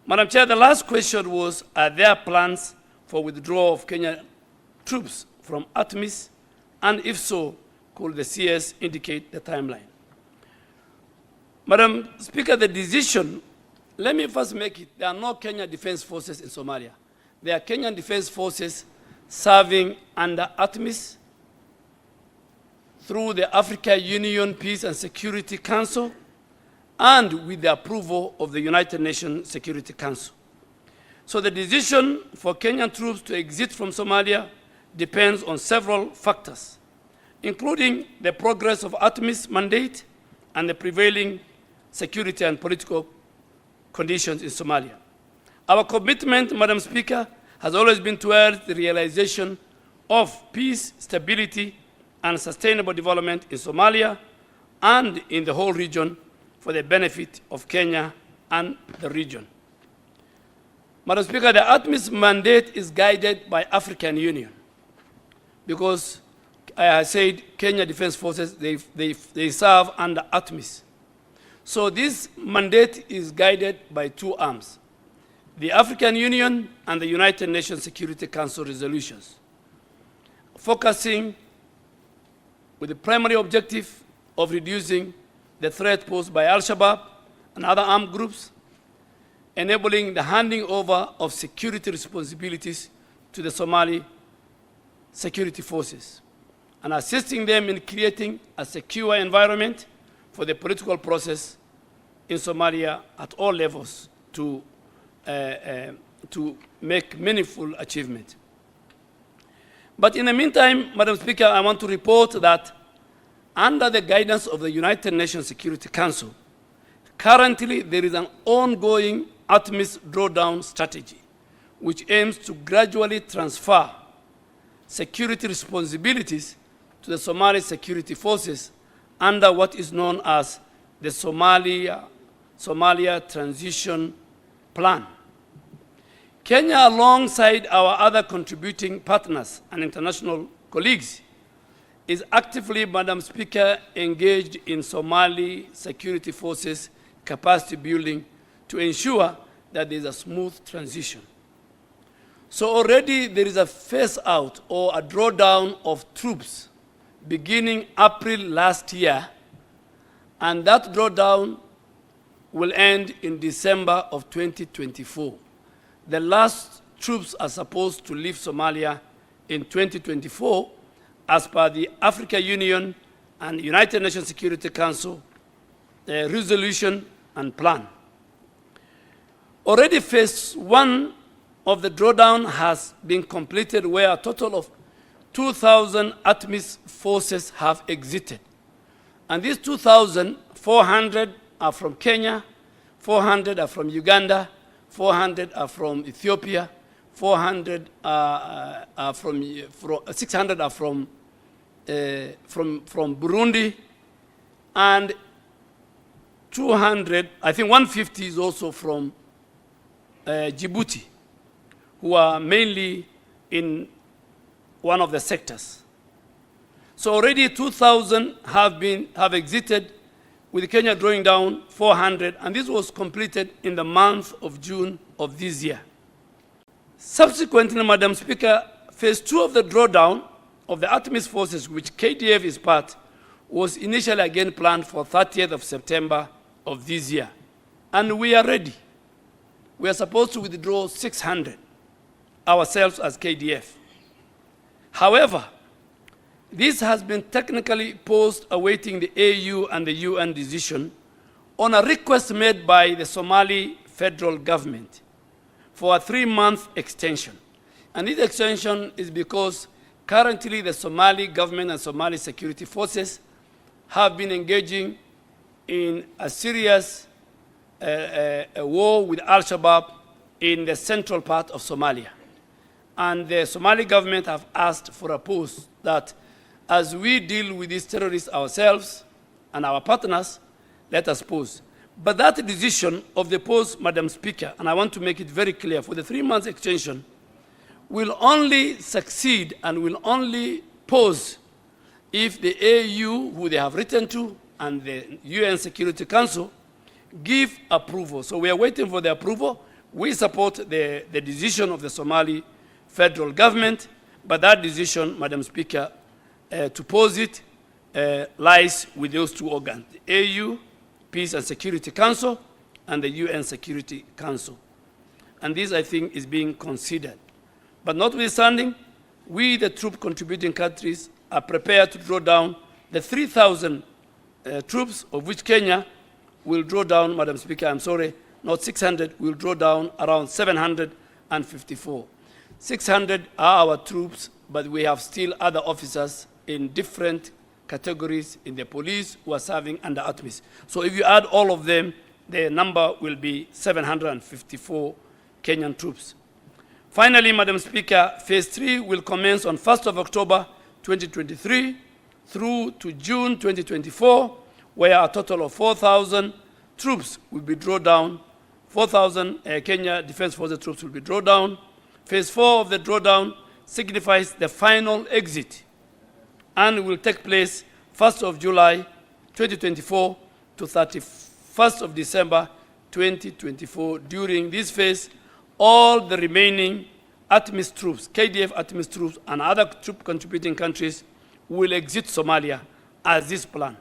Madam Chair, the last question was, are there plans for withdrawal of Kenyan troops from ATMIS? And if so, could the CS indicate the timeline? Madam Speaker, the decision, let me first make it, there are no Kenyan Defense Forces in Somalia. There are Kenyan Defense Forces serving under ATMIS through the African Union Peace and Security Council and with the approval of the United Nations Security Council. So the decision for Kenyan troops to exit from Somalia depends on several factors, including the progress of ATMIS mandate and the prevailing security and political conditions in Somalia. Our commitment, Madam Speaker, has always been towards the realization of peace, stability, and sustainable development in Somalia and in the whole region for the benefit of Kenya and the region. Madam Speaker, the ATMIS mandate is guided by African Union because I said Kenya Defense Forces, they serve under ATMIS. So this mandate is guided by two arms, the African Union and the United Nations Security Council resolutions, focusing with the primary objective of reducing the threat posed by Al-Shabaab and other armed groups, enabling the handing over of security responsibilities to the Somali security forces, and assisting them in creating a secure environment for the political process in Somalia at all levels to make meaningful achievement. But in the meantime, Madam Speaker, I want to report that under the guidance of the United Nations Security Council, currently there is an ongoing ATMIS drawdown strategy, which aims to gradually transfer security responsibilities to the Somali security forces under what is known as the Somalia Transition Plan. Kenya, alongside our other contributing partners and international colleagues, is actively, Madam Speaker, engaged in Somali security forces capacity building to ensure that there is a smooth transition. So already there is a phase out or a drawdown of troops beginning April last year, and that drawdown will end in December of 2024. The last troops are supposed to leave Somalia in 2024 as per the African Union and United Nations Security Council resolution and plan. Already phase one of the drawdown has been completed, where a total of 2,000 ATMIS forces have exited. And these 2,400 are from Kenya, 400 are from Uganda, 400 are from Ethiopia, 600 are from Burundi, and 200, I think 150 is also from Djibouti, who are mainly in one of the sectors. So already 2,000 have exited, with Kenya drawing down 400, and this was completed in the month of June of this year. Subsequently, Madam Speaker, phase two of the drawdown of the ATMIS forces, which KDF is part, was initially again planned for 30th of September of this year. And we are ready. We are supposed to withdraw 600 ourselves as KDF. However, this has been technically paused awaiting the AU and the UN decision on a request made by the Somali federal government for a 3-month extension. And this extension is because currently the Somali government and Somali security forces have been engaging in a serious war with Al-Shabaab in the central part of Somalia. And the Somali government have asked for a pause, that as we deal with these terrorists ourselves and our partners, let us pause. But that decision of the pause, Madam Speaker, and I want to make it very clear, for the 3-month extension, will only succeed and will only pause if the AU, who they have written to, and the UN Security Council give approval. So we are waiting for the approval. We support the decision of the Somali federal government, but that decision, Madam Speaker, to pose it, lies with those two organs, the AU, Peace and Security Council, and the UN Security Council. And this, I think, is being considered. But notwithstanding, we, the troop contributing countries, are prepared to draw down the 3,000 troops, of which Kenya will draw down, Madam Speaker, I'm sorry, not 600, we'll draw down around 754. 600 are our troops, but we have still other officers in different categories in the police who are serving under ATMIS. So if you add all of them, the number will be 754 Kenyan troops. Finally, Madam Speaker, phase 3 will commence on 1st of October 2023 through to June 2024, where a total of 4,000 troops will be drawn down. 4,000 Kenya Defense Forces troops will be drawn down. Phase 4 of the drawdown signifies the final exit and will take place 1st of July 2024 to 31st of December 2024. During this phase, all the remaining ATMIS troops, KDF ATMIS troops, and other troop contributing countries will exit Somalia as this plan.